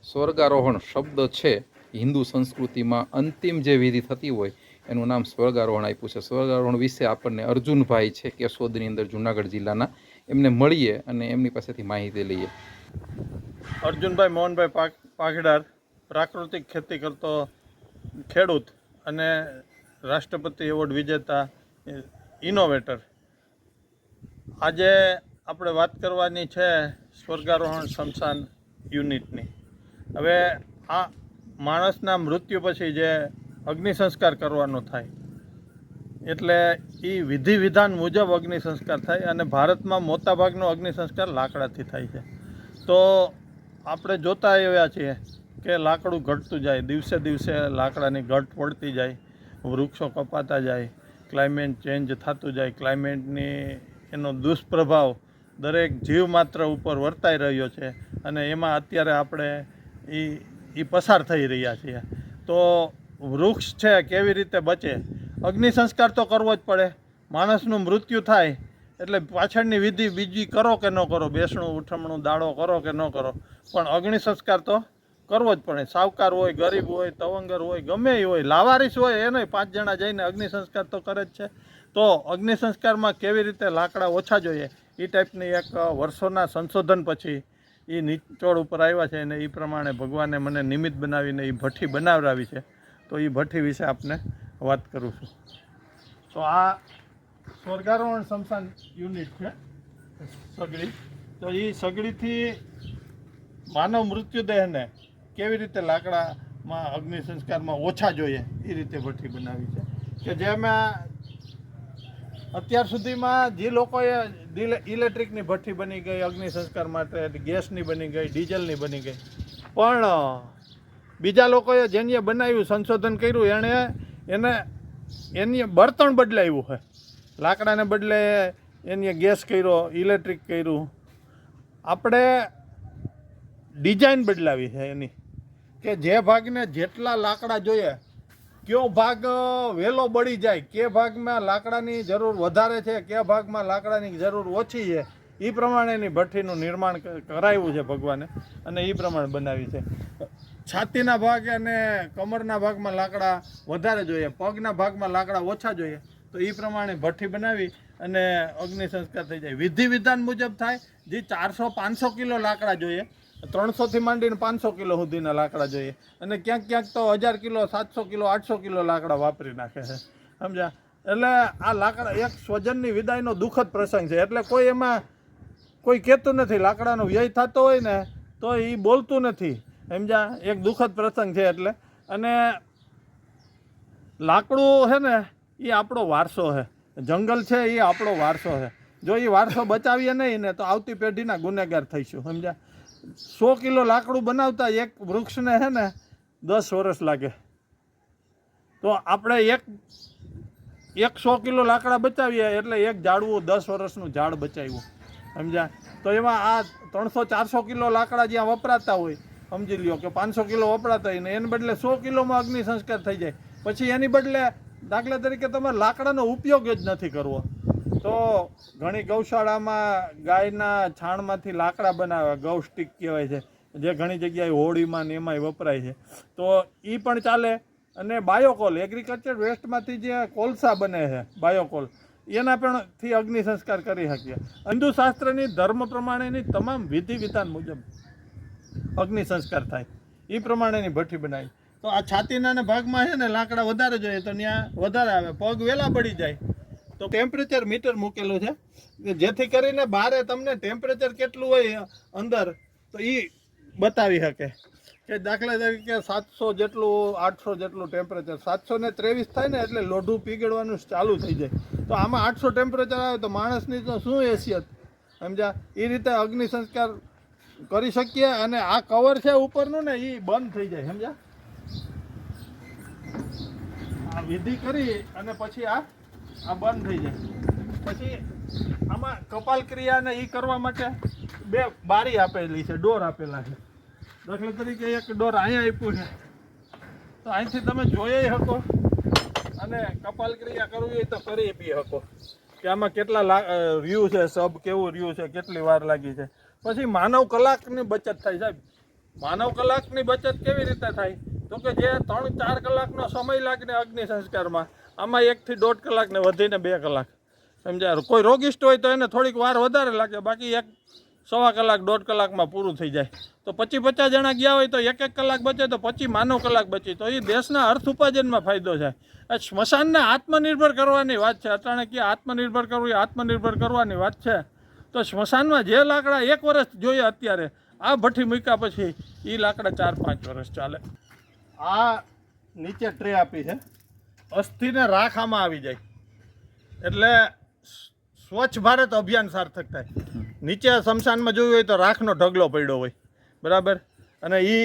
સ્વર્ગારોહણ શબ્દ છે હિન્દુ સંસ્કૃતિમાં અંતિમ જે વિધિ થતી હોય એનું નામ સ્વર્ગારોહણ આપ્યું છે. સ્વર્ગારોહણ વિશે આપણને અર્જુનભાઈ છે કેશોદની અંદર જુનાગઢ જિલ્લાના, એમને મળીએ અને એમની પાસેથી માહિતી લઈએ. અર્જુનભાઈ મોહનભાઈ પાઘડાર, પ્રાકૃતિક ખેતી કરતો ખેડૂત અને રાષ્ટ્રપતિ એવોર્ડ વિજેતા ઇનોવેટર. આજે આપણે વાત કરવાની છે સ્વર્ગારોહણ સ્મશાન યુનિટની. હવે આ માણસના મૃત્યુ પછી જે અગ્નિ સંસ્કાર કરવાનો થાય એટલે એ વિધિ વિધાન મુજબ અગ્નિ સંસ્કાર થાય અને ભારતમાં મોટાભાગનો અગ્નિ સંસ્કાર લાકડાથી થાય છે. તો આપણે જોતા આવ્યા છીએ કે લાકડું ઘટતું જાય, દિવસે દિવસે લાકડાની ઘટ પડતી જાય, વૃક્ષો કપાતા જાય, ક્લાઇમેટ ચેન્જ થતું જાય, ક્લાઇમેટની એનો દુષ્પ્રભાવ દરેક જીવ માત્ર ઉપર વર્તાઈ રહ્યો છે અને એમાં અત્યારે આપણે એ પસાર થઈ રહ્યા છીએ. તો વૃક્ષ છે કેવી રીતે બચે? અગ્નિ સંસ્કાર તો કરવો જ પડે. માણસનું મૃત્યુ થાય એટલે પાછળની વિધિ બીજી કરો કે ન કરો, બેસણું ઉઠમણું દાડો કરો કે ન કરો, પણ અગ્નિ સંસ્કાર તો કરવો જ પડે. સાવકાર હોય, ગરીબ હોય, તવંગર હોય, ગમે એ હોય, લાવારીસ હોય, એને 5 જણા જઈને અગ્નિ સંસ્કાર તો કરે જ છે. તો અગ્નિ સંસ્કારમાં કેવી રીતે લાકડા ઓછા જોઈએ એ ટાઈપની એક વર્ષોના સંશોધન પછી એ નીચોડ ઉપર આવ્યા છે અને એ પ્રમાણે ભગવાને મને નિમિત્ત બનાવીને એ ભઠ્ઠી બનાવડાવી છે. તો એ ભઠ્ઠી વિશે આપને વાત કરું છું. તો આ સ્વર્ગારોહણ સ્મશાન યુનિટ છે સગડી. તો એ સગડીથી માનવ મૃત્યુદેહને કેવી રીતે લાકડામાં અગ્નિ સંસ્કારમાં ઓછા જોઈએ એ રીતે ભઠ્ઠી બનાવી છે કે જેમાં અત્યાર સુધીમાં જે લોકોએ ઇલેક્ટ્રિકની ભઠ્ઠી બની ગઈ અગ્નિ સંસ્કાર માટે, ગેસની બની ગઈ, ડીઝલની બની ગઈ, પણ બીજા લોકોએ જેને બનાવ્યું, સંશોધન કર્યું, એની બળતણ બદલાવ્યું છે. લાકડાને બદલે એને ગેસ કર્યો, ઇલેક્ટ્રિક કર્યું. આપણે ડિઝાઇન બદલાવી છે એની કે જે ભાગને જેટલા લાકડા જોઈએ, કયો ભાગ વહેલો બળી જાય, કે ભાગમાં લાકડાની જરૂર વધારે છે, કે ભાગમાં લાકડાની જરૂર ઓછી છે, એ પ્રમાણેની ભઠ્ઠીનું નિર્માણ કરાવ્યું છે ભગવાને અને એ પ્રમાણે બનાવી છે. છાતીના ભાગ અને કમરના ભાગમાં લાકડા વધારે જોઈએ, પગના ભાગમાં લાકડા ઓછા જોઈએ, તો એ પ્રમાણે ભઠ્ઠી બનાવી અને અગ્નિ સંસ્કાર થઈ જાય. વિધિ વિધાન મુજબ થાય. જે 400-500 કિલો લાકડા જોઈએ, 300થી માંડીને 500 કિલો સુધીના લાકડા જોઈએ અને ક્યાંક ક્યાંક તો 1000 કિલો, 700 કિલો, 800 કિલો લાકડા વાપરી નાખે છે, સમજ્યા? એટલે આ લાકડા એક સ્વજનની વિદાયનો દુઃખદ પ્રસંગ છે. એટલે કોઈ એમાં કોઈ કહેતું નથી. લાકડાનો વ્યય થતો હોય ને તો એ બોલતું નથી, સમજ્યા? એક દુઃખદ પ્રસંગ છે. એટલે અને લાકડું છે ને એ આપણો વારસો છે, જંગલ છે એ આપણો વારસો છે. જો એ વારસો બચાવીએ નહીં ને તો આવતી પેઢીના ગુનેગાર થઈશું, સમજ્યા? 100 કિલો લાકડું બનાવતા એક વૃક્ષને છે ને 10 વર્ષ લાગે. તો આપણે એક 100 કિલો લાકડા બચાવીએ એટલે એક ઝાડવું 10 વર્ષનું ઝાડ બચાવ્યું, સમજ્યા? તો એમાં આ 300-400 કિલો લાકડા જ્યાં વપરાતા હોય, સમજી લ્યો કે 500 કિલો વપરાતા હોય ને એને બદલે 100 કિલોમાં અગ્નિ સંસ્કાર થઈ જાય. પછી એની બદલે દાખલા તરીકે તમારે લાકડાનો ઉપયોગ જ નથી કરવો તો ઘણી ગૌશાળામાં ગાયના છાણમાંથી લાકડા બનાવે, ગૌ સ્ટીક કહેવાય છે, જે ઘણી જગ્યાએ હોળીમાં ને એમાંય વપરાય છે. તો એ પણ ચાલે. અને બાયોકોલ, એગ્રીકલ્ચર વેસ્ટમાંથી જે કોલસા બને છે, બાયોકોલ, એના પણ થી અગ્નિ સંસ્કાર કરી શકીએ. હિન્દુ શાસ્ત્રની ધર્મ પ્રમાણેની તમામ વિધિ વિધાન મુજબ અગ્નિ સંસ્કાર થાય એ પ્રમાણેની ભઠ્ઠી બનાવી. તો આ છાતીના ભાગમાં છે ને લાકડા વધારે જોઈએ તો ત્યાં વધારે આવે, પગ વહેલા બળી જાય. તો ટેમ્પરેચર મીટર મૂકેલું છે જેથી કરીને બહારે તમને ટેમ્પરેચર કેટલું હોય અંદર તો એ બતાવી શકે કે દાખલા તરીકે 700 જેટલું, 800 જેટલું ટેમ્પરેચર, 723 થાય ને એટલે લોઢું પીગળવાનું ચાલુ થઈ જાય. તો આમાં 800 ટેમ્પરેચર આવે તો માણસની તો શું હેસિયત, સમજ્યા? એ રીતે અગ્નિ સંસ્કાર કરી શકીએ. અને આ કવર છે ઉપરનું ને એ બંધ થઈ જાય, સમજ્યા? આ વિધિ કરી અને પછી આ બંધ થઈ જાય. પછી આમાં કપાલ ક્રિયાને એ કરવા માટે 2 બારી આપેલી છે, ડોર આપેલા છે. દાખલા તરીકે એક ડોર અહીંયા આપ્યું છે તો અહીંથી તમે જોઈ શકો અને કપાલ ક્રિયા કરવી હોય તો કરી બી શકો કે આમાં કેટલા રહ્યું છે, સબ કેવું રહ્યું છે, કેટલી વાર લાગી છે. પછી માનવ કલાકની બચત થાય સાહેબ. માનવ કલાકની બચત કેવી રીતે થાય? તો કે જે 3-4 કલાકનો સમય લાગે અગ્નિ સંસ્કારમાં, આમાં 1 થી 1.5 કલાક ને વધીને 2 કલાક. સમજ્યા? કોઈ રોગિષ્ટ હોય તો એને થોડીક વાર વધારે લાગે, બાકી 1-1.25 કલાક 1.5 કલાકમાં પૂરું થઈ જાય. તો 50 જણા ગયા હોય તો 1 કલાક બચે, તો 25 માનવ કલાક બચી. તો એ દેશના અર્થ ઉપાર્જનમાં ફાયદો છે. આ સ્મશાનને આત્મનિર્ભર કરવાની વાત છે. અટાણે કે આત્મનિર્ભર કરવું એ આત્મનિર્ભર કરવાની વાત છે. તો સ્મશાનમાં જે લાકડા 1 વર્ષ જોઈએ અત્યારે, આ ભઠ્ઠી મૂક્યા પછી એ લાકડા 4-5 વર્ષ ચાલે. આ નીચે ટ્રે આપી છે, અસ્થિને રાખ આમાં આવી જાય એટલે સ્વચ્છ ભારત અભિયાન સાર્થક થાય. નીચે સ્મશાનમાં જોયું હોય તો રાખનો ઢગલો પડ્યો હોય, બરાબર, અને એ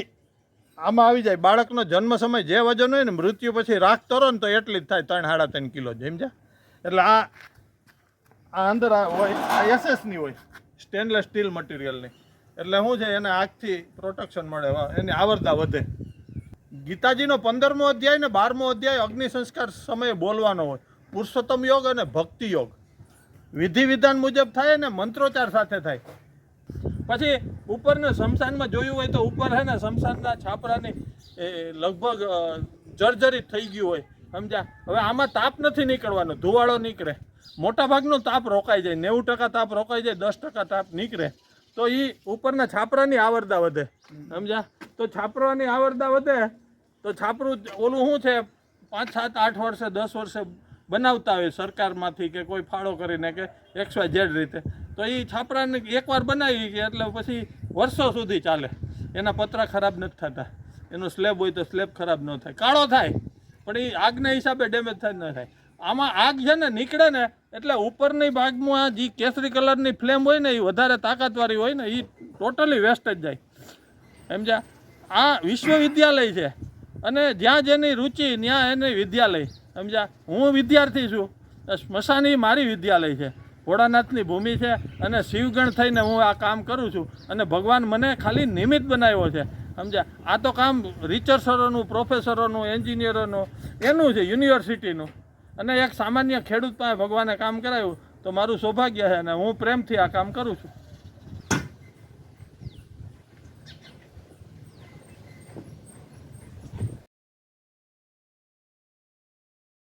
આમાં આવી જાય. બાળકનો જન્મ સમય જે વજન હોય ને, મૃત્યુ પછી રાખ તરો ને તો એટલી જ થાય, 3-3.5 કિલો. સમજ્યા? એટલે આ અંદર હોય, આ એસએસની હોય, સ્ટેનલેસ સ્ટીલ મટીરિયલની. એટલે શું છે, એને આગથી પ્રોટેક્શન મળે, એની આવરદા વધે. ગીતાજીનો 15મો અધ્યાય ને 12મો અધ્યાય અગ્નિ સંસ્કાર સમયે બોલવાનો હોય. પુરુષોત્તમ યોગ અને ભક્તિ યોગ વિધિ વિધાન મુજબ થાય ને મંત્રોચ્ચાર સાથે થાય. પછી ઉપરને સ્મશાનમાં જોયું હોય તો ઉપર છે ને સ્મશાનના છાપરાની લગભગ જર્જરિત થઈ ગયું હોય. સમજ્યા? હવે આમાં તાપ નથી નીકળવાનો, ધુવાળો નીકળે. મોટાભાગનો તાપ રોકાઈ જાય, 90% તાપ રોકાઈ જાય, 10% તાપ નીકળે. તો એ ઉપરના છાપરાની આવરદા વધે. સમજ્યા? તો છાપરાની આવરદા વધે તો છાપરું ઓલું શું છે, 5-7-8 વર્ષે 10 વર્ષે બનાવતા હોય સરકારમાંથી કે કોઈ ફાળો કરીને કે XYZ રીતે. તો એ છાપરાને એકવાર બનાવી કે એટલે પછી વર્ષો સુધી ચાલે. એના પતરા ખરાબ નથી થતા, એનો સ્લેબ હોય તો સ્લેબ ખરાબ ન થાય. કાળો થાય પણ એ આગના હિસાબે ડેમેજ થાય ન થાય. આમાં આગ છે ને નીકળે ને એટલે ઉપરની ભાગમાં જે કેસરી કલરની ફ્લેમ હોય ને એ વધારે તાકાતવાળી હોય ને, એ ટોટલી વેસ્ટ જ જાય. સમજ્યા? આ વિશ્વવિદ્યાલય છે અને જ્યાં જેની રુચિ ત્યાં એની વિદ્યાલય. સમજ્યા? હું વિદ્યાર્થી છું, સ્મશાન એ મારી વિદ્યાલય છે. ભોળાનાથની ભૂમિ છે અને શિવગણ થઈને હું આ કામ કરું છું. અને ભગવાન મને ખાલી નિમિત્ત બનાવ્યો છે. સમજ્યા? આ તો કામ રિસર્ચરોનું, પ્રોફેસરોનું, એન્જિનિયરોનું, એનું છે, યુનિવર્સિટીનું. અને એક સામાન્ય ખેડૂત પાસે ભગવાને કામ કરાવ્યું તો મારું સૌભાગ્ય છે અને હું પ્રેમથી આ કામ કરું છું.